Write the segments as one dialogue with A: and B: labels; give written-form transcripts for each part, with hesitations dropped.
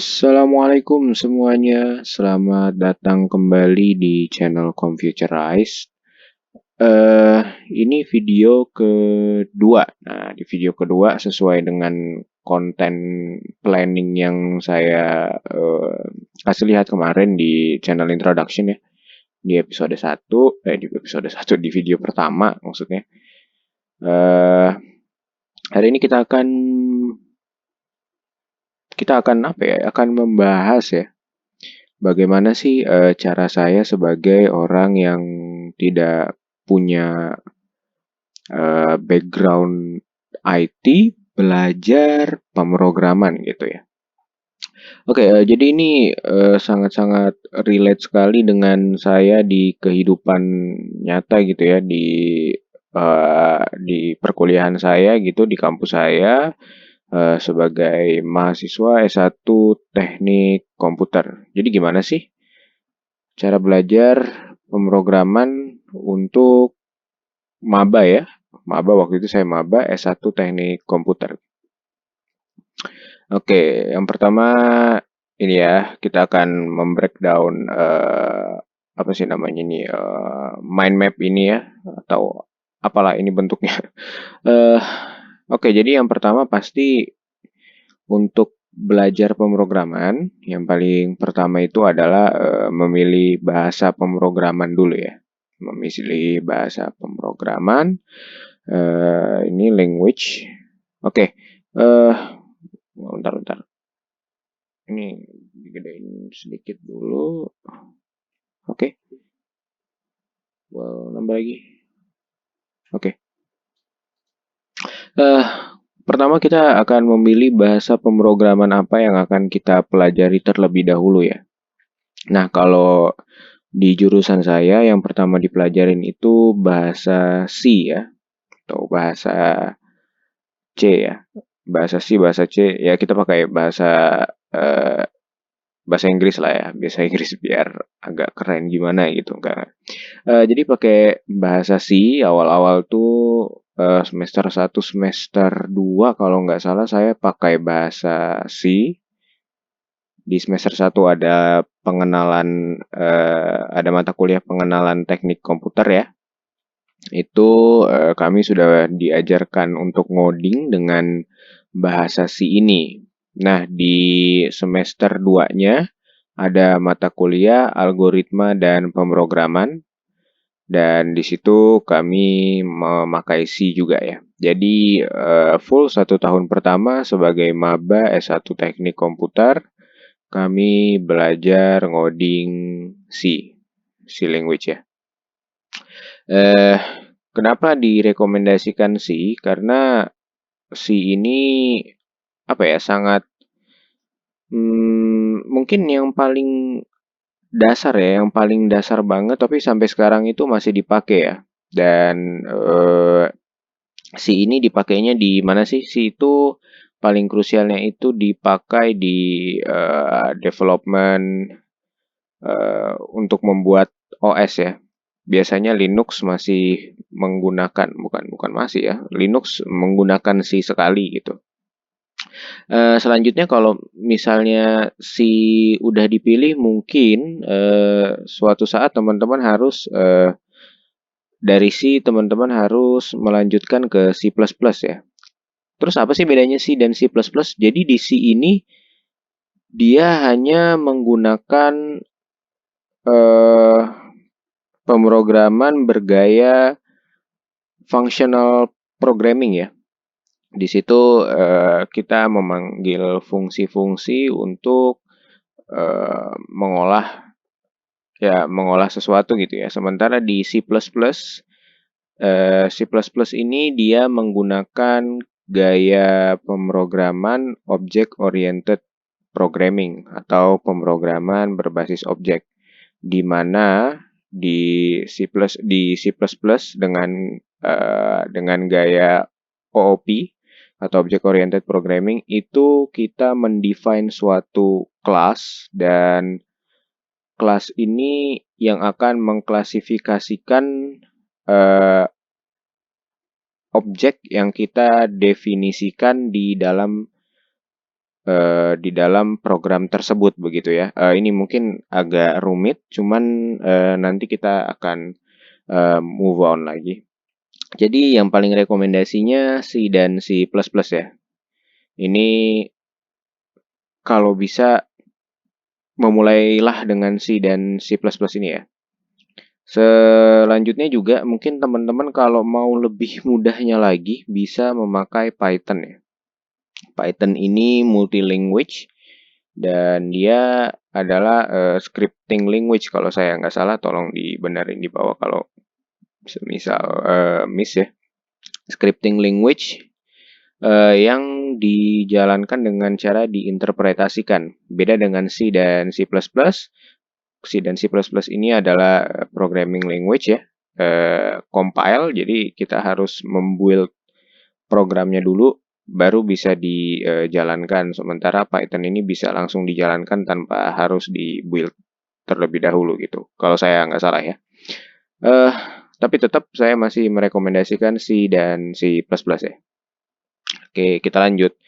A: Assalamualaikum semuanya, selamat datang kembali di channel Computerize. Ini video kedua. Nah, di video kedua sesuai dengan konten planning yang saya kasih lihat kemarin di channel introduction ya, di episode 1, di video pertama maksudnya. Hari ini kita akan apa ya? Akan membahas ya, bagaimana sih cara saya sebagai orang yang tidak punya background IT belajar pemrograman gitu ya. Oke, jadi ini sangat-sangat relate sekali dengan saya di kehidupan nyata gitu ya, di perkuliahan saya gitu, di kampus saya sebagai mahasiswa S1 Teknik Komputer. Jadi gimana sih cara belajar pemrograman untuk maba ya? Maba waktu itu saya maba S1 Teknik Komputer. Oke, yang pertama ini ya, kita akan membreakdown apa sih namanya ini mind map ini ya, atau apalah ini bentuknya. Eh, Oke, jadi yang pertama pasti untuk belajar pemrograman, yang paling pertama itu adalah memilih bahasa pemrograman dulu ya. Memilih bahasa pemrograman, ini language. Oke, bentar. Ini digedein sedikit dulu. Oke, nambah lagi. Oke. Pertama kita akan memilih bahasa pemrograman apa yang akan kita pelajari terlebih dahulu ya. Nah, kalau di jurusan saya yang pertama dipelajarin itu bahasa C ya, atau bahasa C ya. Bahasa C, bahasa C, ya kita pakai eh, bahasa Inggris lah ya, bahasa Inggris biar agak keren gimana gitu kan. Jadi pakai bahasa C awal-awal tuh semester 1, semester 2 kalau nggak salah saya pakai bahasa C. Di semester 1 ada pengenalan, ada mata kuliah pengenalan teknik komputer ya. Itu kami sudah diajarkan untuk ngoding dengan bahasa C ini. Nah, di semester 2-nya ada mata kuliah algoritma dan pemrograman. Dan di situ kami memakai C juga ya. Jadi full 1 tahun pertama sebagai maba S1 Teknik Komputer, kami belajar ngoding C language ya. Eh, Kenapa direkomendasikan C? Karena C ini apa ya, sangat mungkin yang paling dasar ya, yang paling dasar banget tapi sampai sekarang itu masih dipakai ya. Dan si ini dipakainya di mana sih? Si itu paling krusialnya itu dipakai di development untuk membuat OS ya. Biasanya Linux masih menggunakan, bukan masih ya, Linux menggunakan C sekali gitu. Selanjutnya kalau misalnya si udah dipilih, mungkin suatu saat teman-teman harus dari C teman-teman harus melanjutkan ke C++ ya. Terus apa sih bedanya C dan C++? Jadi di C ini dia hanya menggunakan eh, pemrograman bergaya functional programming ya. Di situ kita memanggil fungsi-fungsi untuk mengolah sesuatu gitu ya. Sementara di C++ ini dia menggunakan gaya pemrograman object oriented programming atau pemrograman berbasis objek, di mana di C++ dengan gaya OOP atau object oriented programming itu kita mendefine suatu kelas, dan kelas ini yang akan mengklasifikasikan eh, objek yang kita definisikan di dalam di dalam program tersebut begitu ya. Ini mungkin agak rumit, cuman nanti kita akan move on lagi. Jadi yang paling rekomendasinya C dan C++ ya. Ini kalau bisa memulailah dengan C dan C++ ini ya. Selanjutnya juga mungkin teman-teman kalau mau lebih mudahnya lagi bisa memakai Python ya. Python ini multi-language dan dia adalah scripting language kalau saya nggak salah, tolong dibenerin di bawah kalau misal miss ya. Scripting language yang dijalankan dengan cara diinterpretasikan. Beda dengan C dan C++. C dan C++ ini adalah programming language ya. Compile, jadi kita harus membuild programnya dulu baru bisa dijalankan. Sementara Python ini bisa langsung dijalankan tanpa harus dibuild terlebih dahulu gitu. Kalau saya nggak salah ya. Eh, tapi tetap saya masih merekomendasikan C dan C++ ya. Oke, kita lanjut.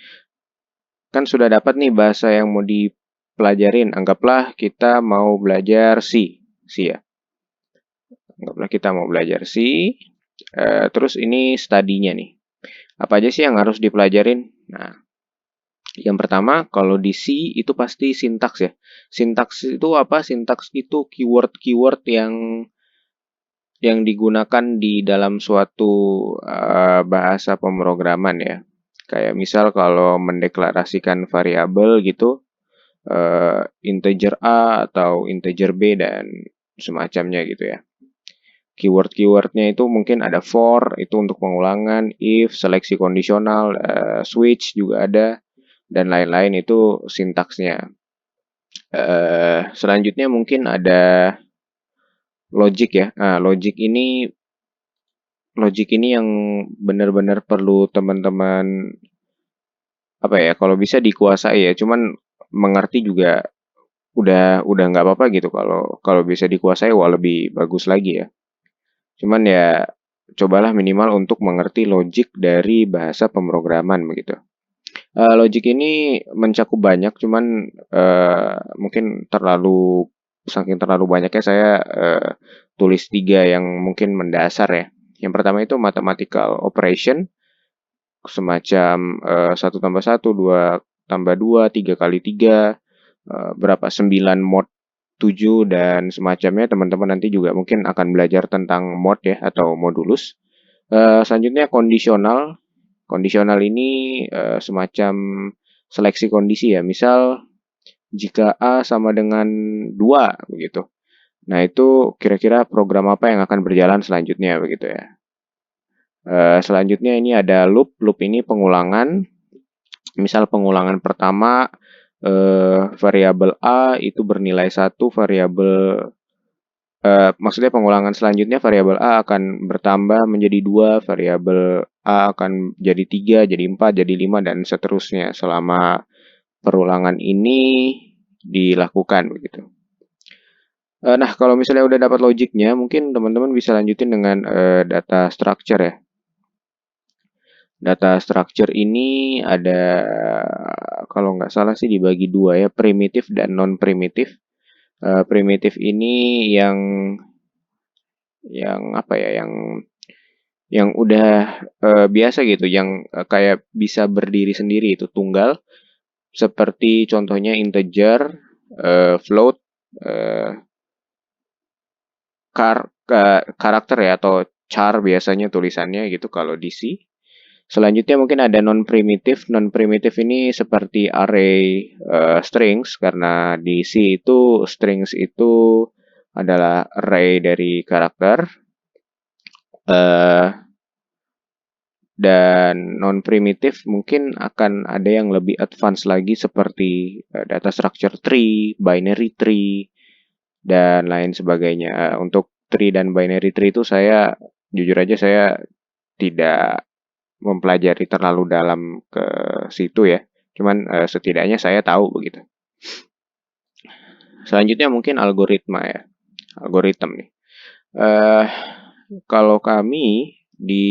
A: Kan sudah dapat nih bahasa yang mau dipelajarin. Anggaplah kita mau belajar C. C ya. Anggaplah kita mau belajar C. Terus ini studinya nih. Apa aja sih yang harus dipelajarin? Nah, yang pertama, kalau di C itu pasti sintaks ya. Sintaks itu apa? Sintaks itu keyword-keyword yang digunakan di dalam suatu bahasa pemrograman ya. Kayak misal kalau mendeklarasikan variabel gitu, integer A atau integer B dan semacamnya gitu ya. Keyword-keywordnya itu mungkin ada for, itu untuk pengulangan, if, seleksi kondisional, switch juga ada, dan lain-lain itu sintaksnya. Selanjutnya mungkin ada logic ya. Nah, logic ini yang benar-benar perlu teman-teman apa ya? Kalau bisa dikuasai ya. Cuman mengerti juga udah nggak apa-apa gitu. Kalau kalau bisa dikuasai wah lebih bagus lagi ya. Cuman ya cobalah minimal untuk mengerti logic dari bahasa pemrograman begitu. Logic ini mencakup banyak, cuman mungkin saking terlalu banyaknya saya tulis 3 yang mungkin mendasar ya. Yang pertama itu mathematical operation, semacam 1 tambah 1, 2 tambah 2, 3 kali 3, berapa 9 mod 7 dan semacamnya. Teman-teman nanti juga mungkin akan belajar tentang mod ya atau modulus. Selanjutnya kondisional. Kondisional ini semacam seleksi kondisi ya. Misal jika A sama dengan 2 begitu. Nah, itu kira-kira program apa yang akan berjalan selanjutnya begitu ya. Selanjutnya ini ada loop. Loop ini pengulangan. Misal pengulangan pertama variabel A itu bernilai 1, maksudnya pengulangan selanjutnya variabel A akan bertambah menjadi 2, variabel A akan jadi 3, jadi 4, jadi 5, dan seterusnya selama perulangan ini dilakukan begitu. Nah, kalau misalnya udah dapat logiknya, mungkin teman-teman bisa lanjutin dengan data structure ya. Data structure ini ada, kalau nggak salah sih dibagi dua ya, primitif dan non-primitif. Primitif ini yang apa ya, yang udah biasa gitu, yang kayak bisa berdiri sendiri itu tunggal, seperti contohnya integer, float, eh, karakter ya atau char biasanya tulisannya gitu kalau di C. Selanjutnya mungkin ada non-primitif. Non-primitif ini seperti array strings karena di C itu strings itu adalah array dari karakter. Dan non-primitif mungkin akan ada yang lebih advance lagi seperti data structure tree, binary tree, dan lain sebagainya. Untuk tree dan binary tree itu saya jujur aja saya tidak mempelajari terlalu dalam ke situ ya. Cuman setidaknya saya tahu begitu. Selanjutnya mungkin algoritma ya. Algoritma nih. Kalau kami di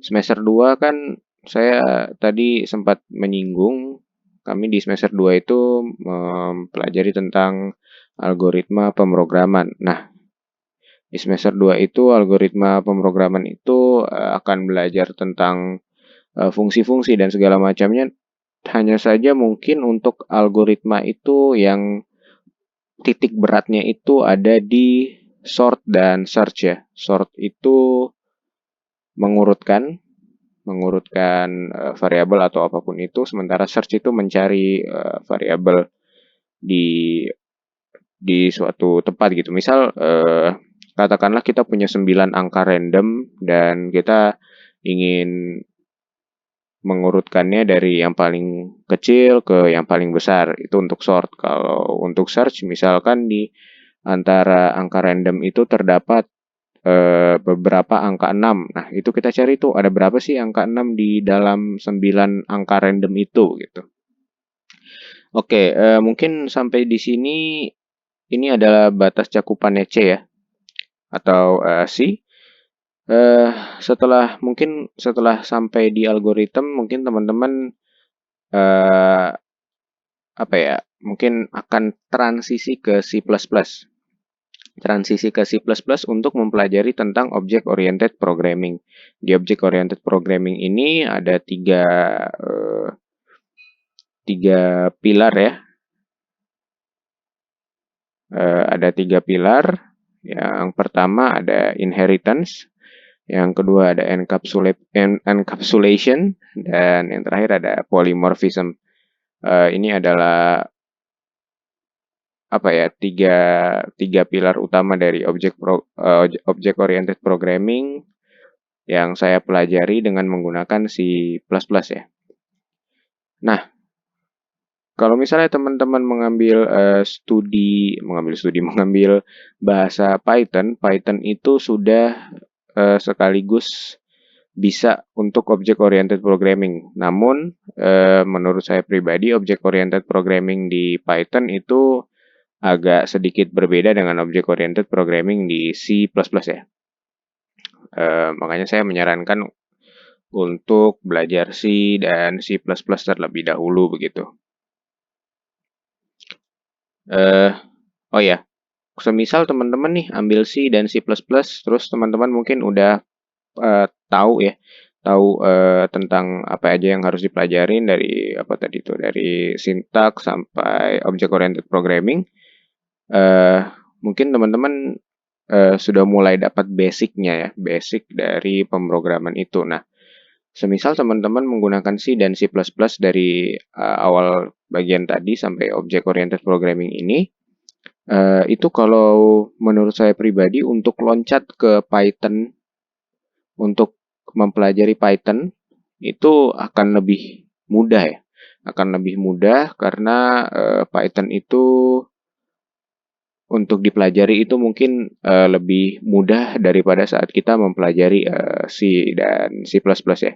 A: semester 2 kan saya tadi sempat menyinggung kami di semester 2 itu mempelajari tentang algoritma pemrograman. Nah, di semester 2 itu algoritma pemrograman itu akan belajar tentang fungsi-fungsi dan segala macamnya. Hanya saja mungkin untuk algoritma itu yang titik beratnya itu ada di sort dan search ya. Sort itu mengurutkan variabel atau apapun itu, sementara search itu mencari variabel di suatu tempat gitu. Misal katakanlah kita punya 9 angka random dan kita ingin mengurutkannya dari yang paling kecil ke yang paling besar. Itu untuk sort. Kalau untuk search misalkan di antara angka random itu terdapat beberapa angka 6. Nah, itu kita cari tuh ada berapa sih angka 6 di dalam 9 angka random itu gitu. Oke, mungkin sampai di sini ini adalah batas cakupannya C ya atau C. Setelah sampai di algoritma mungkin teman-teman apa ya? Mungkin akan transisi ke C++. Transisi ke C++ untuk mempelajari tentang Object Oriented Programming. Di Object Oriented Programming ini ada tiga pilar ya. Ada 3 pilar. Yang pertama ada inheritance, yang kedua ada encapsulation, dan yang terakhir ada polymorphism. Ini adalah apa ya, tiga pilar utama dari object oriented programming yang saya pelajari dengan menggunakan C++ ya. Nah, kalau misalnya teman-teman mengambil bahasa Python, Python itu sudah sekaligus bisa untuk object oriented programming. Namun, menurut saya pribadi, object oriented programming di Python itu agak sedikit berbeda dengan object oriented programming di C++ ya. Makanya saya menyarankan untuk belajar C dan C++ terlebih dahulu begitu. Oh ya, semisal teman-teman nih ambil C dan C++, terus teman-teman mungkin udah tahu tentang apa aja yang harus dipelajarin dari apa tadi itu, dari sintaks sampai object oriented programming. Mungkin teman-teman sudah mulai dapat basicnya ya, basic dari pemrograman itu. Nah, semisal teman-teman menggunakan C dan C++ dari awal bagian tadi sampai object oriented programming ini, itu kalau menurut saya pribadi untuk loncat ke Python, untuk mempelajari Python itu akan lebih mudah ya. Akan lebih mudah karena Python itu untuk dipelajari itu mungkin lebih mudah daripada saat kita mempelajari C dan C++ ya.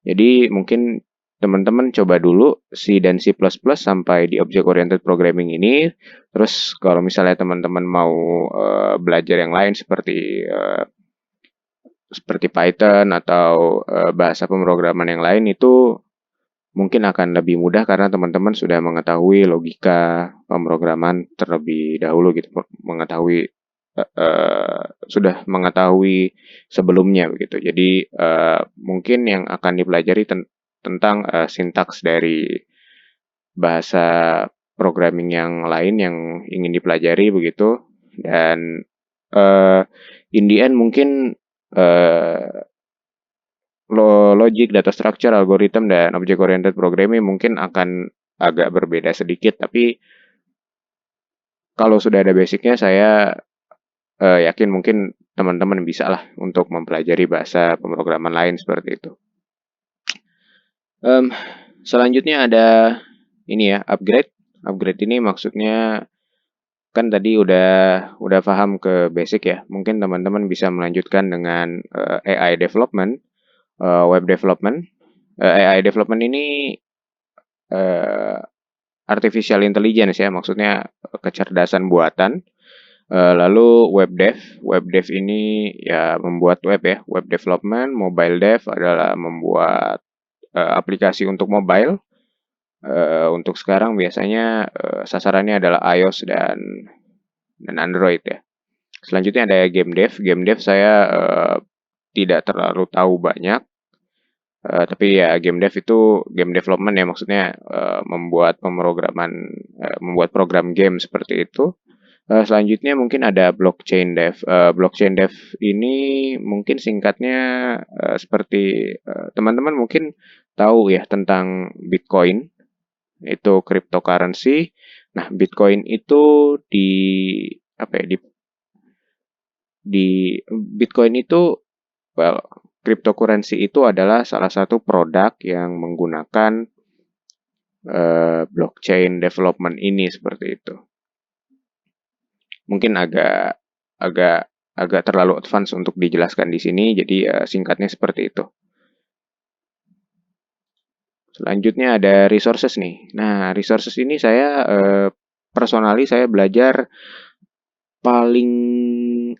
A: Jadi mungkin teman-teman coba dulu C dan C++ sampai di Object Oriented Programming ini. Terus kalau misalnya teman-teman mau belajar yang lain seperti Python atau bahasa pemrograman yang lain, itu mungkin akan lebih mudah karena teman-teman sudah mengetahui logika pemrograman terlebih dahulu gitu, sudah mengetahui sebelumnya begitu. Jadi mungkin yang akan dipelajari tentang sintaks dari bahasa programming yang lain yang ingin dipelajari begitu. Dan in the end mungkin logic, data structure, algorithm, dan object oriented programming mungkin akan agak berbeda sedikit, tapi kalau sudah ada basicnya, saya yakin mungkin teman-teman bisa lah untuk mempelajari bahasa pemrograman lain seperti itu. Selanjutnya ada ini ya, upgrade. Upgrade ini maksudnya kan tadi udah paham ke basic ya. Mungkin teman-teman bisa melanjutkan dengan AI development, web development. AI development ini artificial intelligence ya, maksudnya kecerdasan buatan. Lalu web dev ini ya membuat web ya, web development. Mobile dev adalah membuat aplikasi untuk mobile. Untuk sekarang biasanya sasarannya adalah iOS dan Android ya. Selanjutnya ada game dev. Game dev saya tidak terlalu tahu banyak. Tapi ya game dev itu game development ya, maksudnya membuat program game seperti itu. Selanjutnya mungkin ada blockchain dev. Blockchain dev ini mungkin singkatnya seperti teman-teman mungkin tahu ya tentang Bitcoin, itu cryptocurrency. Nah, Bitcoin itu apa ya di Bitcoin itu, well, cryptocurrency itu adalah salah satu produk yang menggunakan blockchain development ini seperti itu. Mungkin agak agak terlalu advance untuk dijelaskan di sini, jadi singkatnya seperti itu. Selanjutnya ada resources nih. Nah, resources ini personally saya belajar paling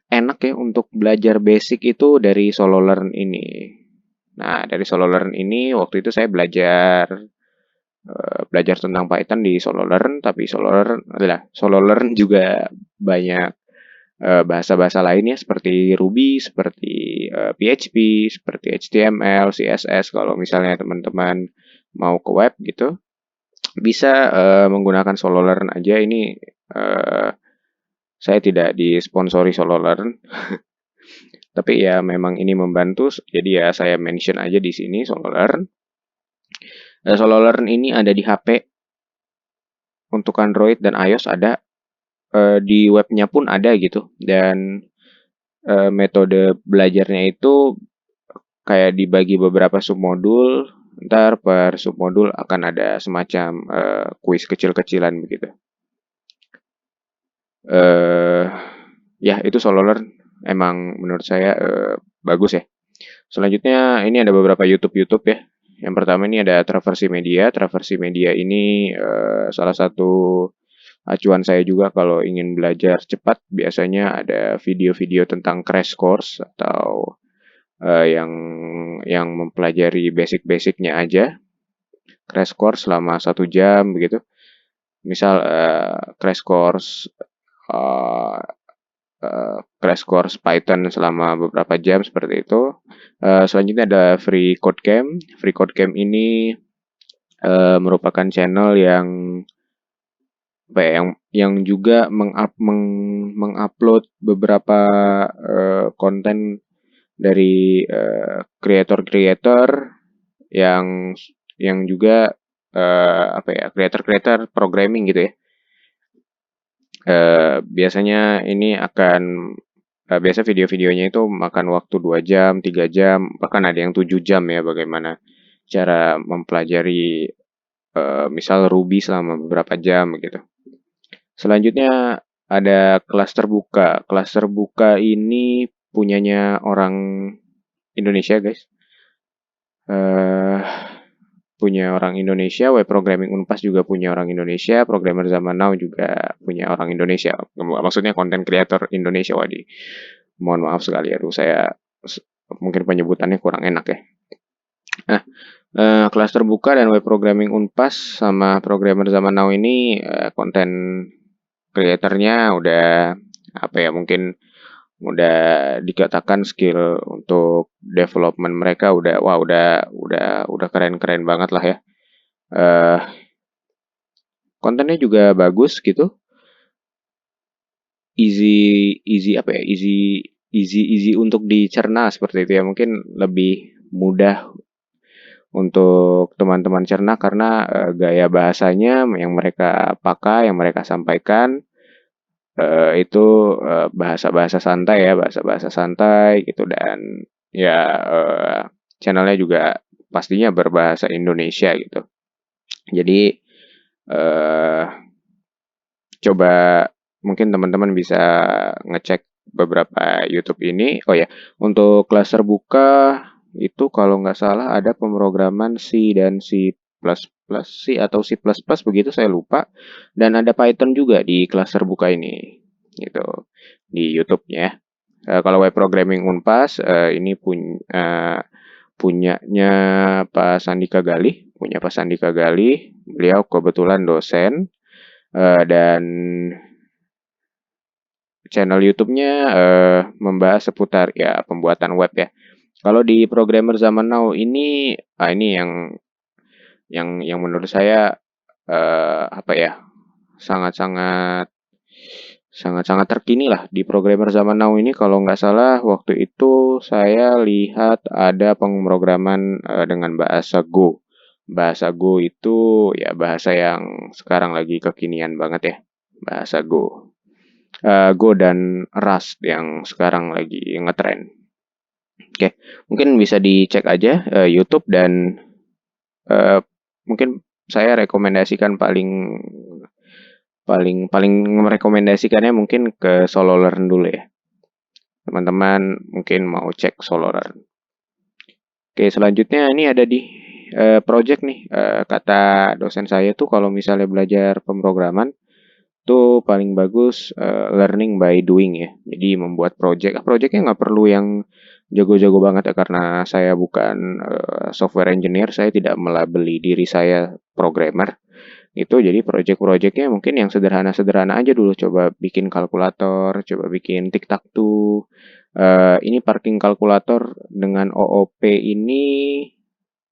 A: enak ya untuk belajar basic itu dari solo learn ini. Nah, dari solo learn ini waktu itu saya belajar tentang Python di solo learn, tapi solo learn juga banyak bahasa-bahasa lainnya seperti Ruby, seperti PHP, seperti HTML, CSS. Kalau misalnya teman-teman mau ke web gitu, bisa menggunakan solo learn aja. Ini saya tidak disponsori solo learn, tapi ya memang ini membantu. Jadi ya saya mention aja di sini solo learn. Solo learn ini ada di HP untuk Android dan iOS ada, di webnya pun ada gitu. Dan metode belajarnya itu kayak dibagi beberapa submodul. Ntar per submodul akan ada semacam kuis kecil-kecilan begitu. eh Ya, itu solo learn emang menurut saya bagus ya. Selanjutnya ini ada beberapa YouTube ya. Yang pertama ini ada Traversi Media. Traversi Media ini salah satu acuan saya juga kalau ingin belajar cepat. Biasanya ada video-video tentang crash course atau yang mempelajari basic-basicnya aja. Crash course selama 1 jam begitu. Misal crash course uh, crash course Python selama beberapa jam seperti itu. Selanjutnya ada Free Code Camp. Free Code Camp ini merupakan channel yang juga mengupload beberapa konten dari kreator-kreator yang juga kreator-kreator programming gitu ya. Biasa video-videonya itu makan waktu 2 jam, 3 jam, bahkan ada yang 7 jam ya, bagaimana cara mempelajari misal Ruby selama beberapa jam gitu. Selanjutnya ada kelas terbuka. Kelas terbuka ini punyanya orang Indonesia, guys. Punya orang Indonesia, web programming Unpas juga punya orang Indonesia, programmer zaman now juga punya orang Indonesia. Maksudnya konten kreator Indonesia, wadi. Mohon maaf sekali, aduh saya mungkin penyebutannya kurang enak ya. Nah, kelas terbuka dan web programming Unpas sama programmer zaman now ini konten kreatornya udah mungkin udah dikatakan skill untuk development mereka udah keren-keren banget lah ya. Kontennya juga bagus gitu. Easy untuk dicerna seperti itu ya. Mungkin lebih mudah untuk teman-teman cerna karena gaya bahasanya yang mereka pakai, yang mereka sampaikan itu bahasa-bahasa santai ya, bahasa-bahasa santai gitu. Dan ya channelnya juga pastinya berbahasa Indonesia gitu. Jadi coba mungkin teman-teman bisa ngecek beberapa YouTube ini. Oh ya, untuk kelas terbuka itu kalau nggak salah ada pemrograman C dan C++, C atau C++ begitu, saya lupa. Dan ada Python juga di kelas terbuka ini, gitu, di YouTube-nya. Kalau web programming Unpas ini punyanya Pak Sandika Galih. punya Pak Sandika Gali. Beliau kebetulan dosen dan channel YouTube-nya membahas seputar ya pembuatan web ya. Kalau di programmer zaman now ini, ini yang menurut saya apa ya, sangat-sangat sangat-sangat terkini lah di programmer zaman now ini. Kalau nggak salah waktu itu saya lihat ada pemrograman dengan bahasa Go. Bahasa Go itu ya bahasa yang sekarang lagi kekinian banget ya, bahasa Go. Go dan Rust yang sekarang lagi ngetrend. Oke, mungkin bisa dicek aja YouTube dan eh, mungkin saya rekomendasikan paling paling paling merekomendasikannya mungkin ke Solo Learn dulu ya. Teman-teman mungkin mau cek Solo Learn. Oke, selanjutnya ini ada di project nih. Kata dosen saya tuh kalau misalnya belajar pemrograman tuh paling bagus learning by doing ya. Jadi membuat project. Projectnya nggak perlu yang jago-jago banget ya karena saya bukan software engineer. Saya tidak melabeli diri saya programmer. Itu jadi project-projectnya mungkin yang sederhana-sederhana aja dulu. Coba bikin kalkulator, coba bikin tic-tac-toe. Ini parking kalkulator dengan OOP ini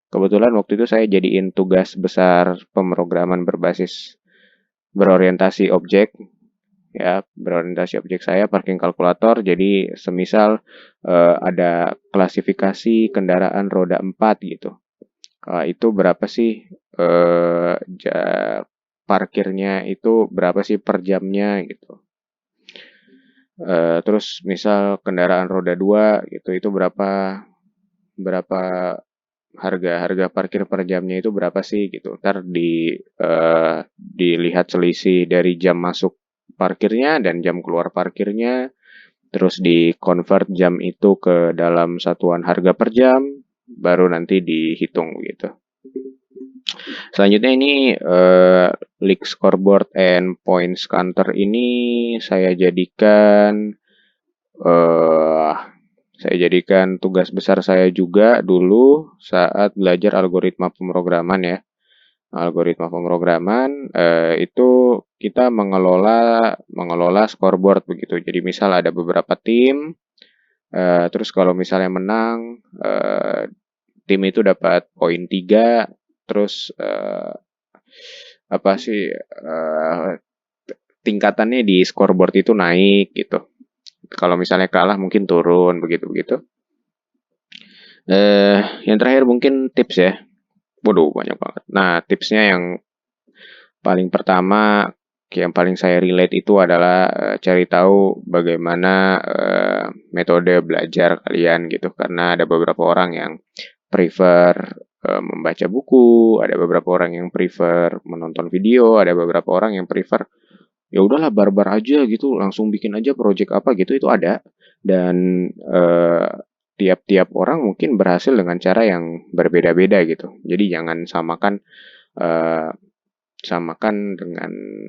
A: kebetulan waktu itu saya jadiin tugas besar pemrograman berbasis berorientasi objek ya, berorientasi objek saya parking kalkulator. Jadi semisal ada klasifikasi kendaraan roda 4 gitu. Itu berapa sih parkirnya itu berapa sih per jamnya gitu. Terus misal kendaraan roda 2 gitu itu berapa berapa harga parkir per jamnya itu berapa sih gitu. Ntar dilihat selisih dari jam masuk parkirnya dan jam keluar parkirnya, terus di convert jam itu ke dalam satuan harga per jam, baru nanti dihitung gitu. Selanjutnya ini league scoreboard and points counter ini eh, saya jadikan tugas besar saya juga dulu saat belajar algoritma pemrograman ya. Algoritma pemrograman itu kita mengelola scoreboard begitu. Jadi misal ada beberapa tim, terus kalau misalnya menang, tim itu dapat poin 3, terus apa sih tingkatannya di scoreboard itu naik gitu. Kalau misalnya kalah mungkin turun begitu-begitu. Yang terakhir mungkin tips ya. Waduh, banyak banget. Nah, tipsnya yang paling pertama, yang paling saya relate itu adalah cari tahu bagaimana metode belajar kalian gitu. Karena ada beberapa orang yang prefer membaca buku, ada beberapa orang yang prefer menonton video, ada beberapa orang yang prefer ya udahlah barbar aja gitu, langsung bikin aja project apa gitu, itu ada. Dan tiap-tiap orang mungkin berhasil dengan cara yang berbeda-beda gitu. Jadi jangan eh,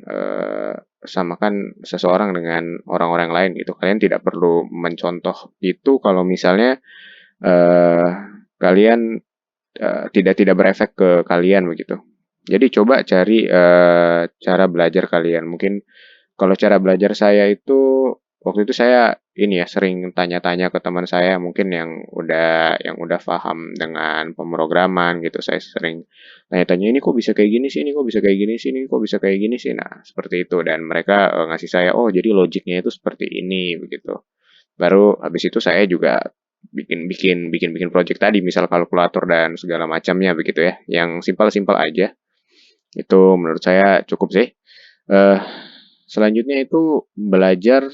A: eh, samakan seseorang dengan orang-orang lain gitu. Kalian tidak perlu mencontoh itu kalau misalnya eh, kalian tidak berefek ke kalian begitu. Jadi coba cari cara belajar kalian. Mungkin kalau cara belajar saya itu waktu itu saya ini ya sering tanya-tanya ke teman saya mungkin yang udah paham dengan pemrograman gitu. Saya sering tanya-tanya ini kok bisa kayak gini sih, ini kok bisa kayak gini sih, ini kok bisa kayak gini sih. Nah, seperti itu dan mereka ngasih saya oh jadi logiknya itu seperti ini begitu. Baru habis itu saya juga bikin project tadi misal kalkulator dan segala macamnya begitu ya. Yang simpel-simpel aja. Itu menurut saya cukup sih. Eh, Selanjutnya itu belajar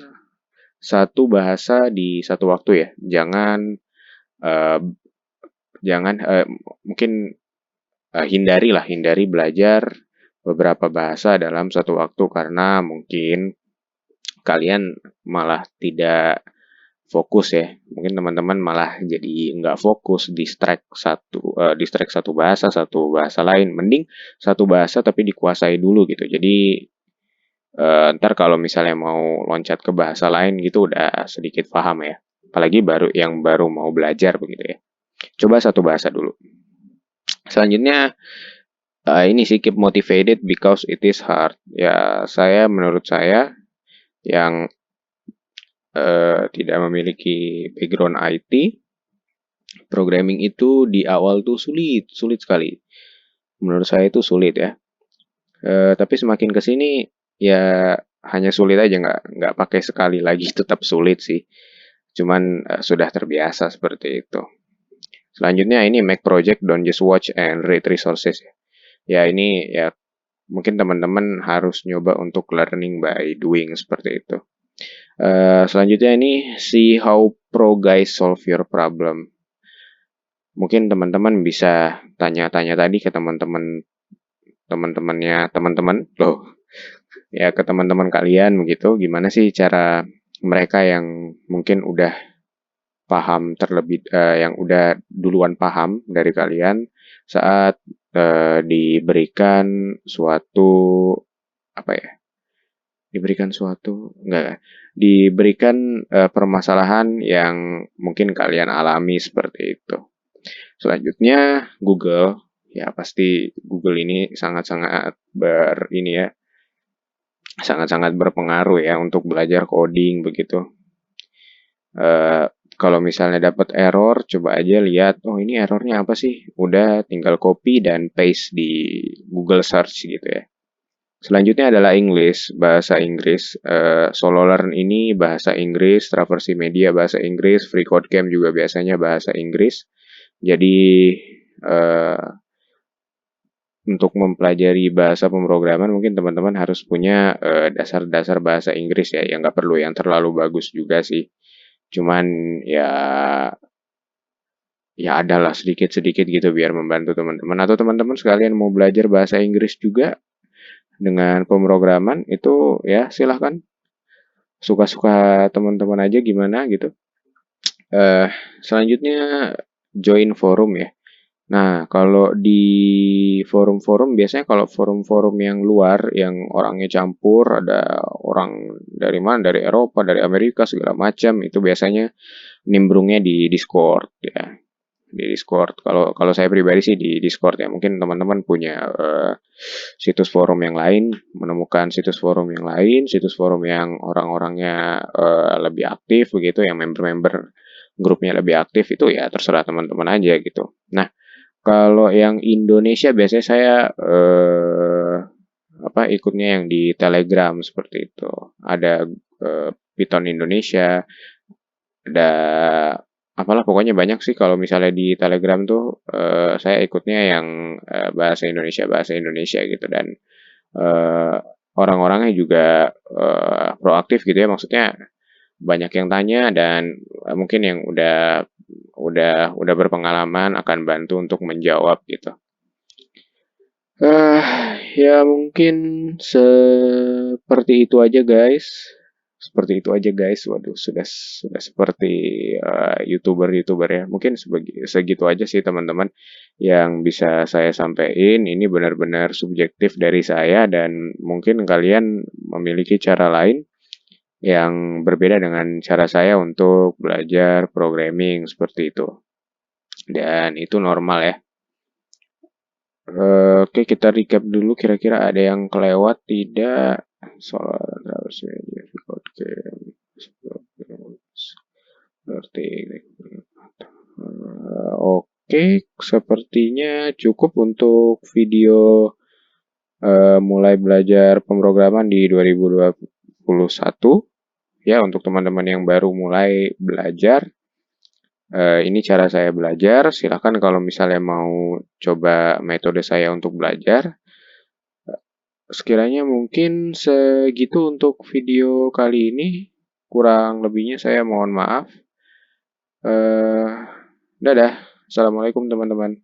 A: satu bahasa di satu waktu ya. Eh, jangan mungkin hindari belajar beberapa bahasa dalam satu waktu karena mungkin kalian malah tidak fokus ya. Mungkin teman-teman malah jadi nggak fokus, distract satu bahasa lain. Mending satu bahasa tapi dikuasai dulu gitu. Jadi ntar kalau misalnya mau loncat ke bahasa lain gitu udah sedikit paham ya. Apalagi baru mau belajar begitu ya. Coba satu bahasa dulu. Selanjutnya ini sih keep motivated because it is hard. Ya, menurut saya yang tidak memiliki background IT, programming itu di awal tuh sulit sekali. Menurut saya itu sulit ya. Tapi semakin ke sini ya hanya sulit aja, nggak pakai sekali lagi tetap sulit sih. Cuman sudah terbiasa seperti itu. Selanjutnya ini make project, don't just watch and read resources. Ya ini ya mungkin teman-teman harus nyoba untuk learning by doing seperti itu. Selanjutnya ini see how pro guys solve your problem. Mungkin teman-teman bisa tanya-tanya tadi ke teman-temannya teman-teman loh, ya ke teman-teman kalian begitu, gimana sih cara mereka yang mungkin udah paham terlebih, yang udah duluan paham dari kalian saat diberikan suatu apa ya? Diberikan suatu enggak, diberikan permasalahan yang mungkin kalian alami seperti itu. Selanjutnya Google, ya pasti Google ini sangat-sangat ini ya, sangat-sangat berpengaruh ya untuk belajar coding begitu. Eh, Kalau misalnya dapat error, coba aja lihat, oh ini errornya apa sih? Udah tinggal copy dan paste di Google Search gitu ya. Selanjutnya adalah English, bahasa Inggris. Solo Learn ini bahasa Inggris, Traversi Media bahasa Inggris, Free Code Camp juga biasanya bahasa Inggris. Jadi eh, untuk mempelajari bahasa pemrograman mungkin teman-teman harus punya dasar-dasar bahasa Inggris ya, yang nggak perlu yang terlalu bagus juga sih. Cuman ya adalah sedikit-sedikit gitu biar membantu teman-teman. Atau teman-teman sekalian mau belajar bahasa Inggris juga dengan pemrograman itu ya silahkan, suka-suka teman-teman aja gimana gitu. Selanjutnya join forum ya. Nah, kalau di forum-forum biasanya, kalau forum-forum yang luar yang orangnya campur, ada orang dari mana, dari Eropa, dari Amerika segala macam, itu biasanya nimbrungnya di Discord ya. Di Discord. Kalau kalau saya pribadi sih di Discord ya. Mungkin teman-teman punya situs forum yang lain, menemukan situs forum yang lain, situs forum yang orang-orangnya lebih aktif begitu, yang member-member grupnya lebih aktif, itu ya terserah teman-teman aja gitu. Nah, kalau yang Indonesia biasanya saya ikutnya yang di Telegram seperti itu. Ada Python Indonesia, ada apalah pokoknya banyak sih. Kalau misalnya di Telegram tuh saya ikutnya yang bahasa Indonesia gitu, dan eh, orang-orangnya juga proaktif gitu ya, maksudnya banyak yang tanya, dan mungkin yang udah berpengalaman akan bantu untuk menjawab gitu. Ya mungkin seperti itu aja guys. Seperti itu aja guys. Waduh, sudah seperti YouTuber-YouTuber ya. Mungkin segitu aja sih teman-teman yang bisa saya sampaikan. Ini benar-benar subjektif dari saya, dan mungkin kalian memiliki cara lain yang berbeda dengan cara saya untuk belajar programming seperti itu. Dan itu normal ya. Oke, kita recap dulu kira-kira ada yang kelewat tidak. Soal harus media record game seperti ini. Oke, sepertinya cukup untuk video mulai belajar pemrograman di 2021. Ya, untuk teman-teman yang baru mulai belajar, ini cara saya belajar. Silahkan kalau misalnya mau coba metode saya untuk belajar. Sekiranya mungkin segitu untuk video kali ini. Kurang lebihnya saya mohon maaf. Dadah. Assalamualaikum teman-teman.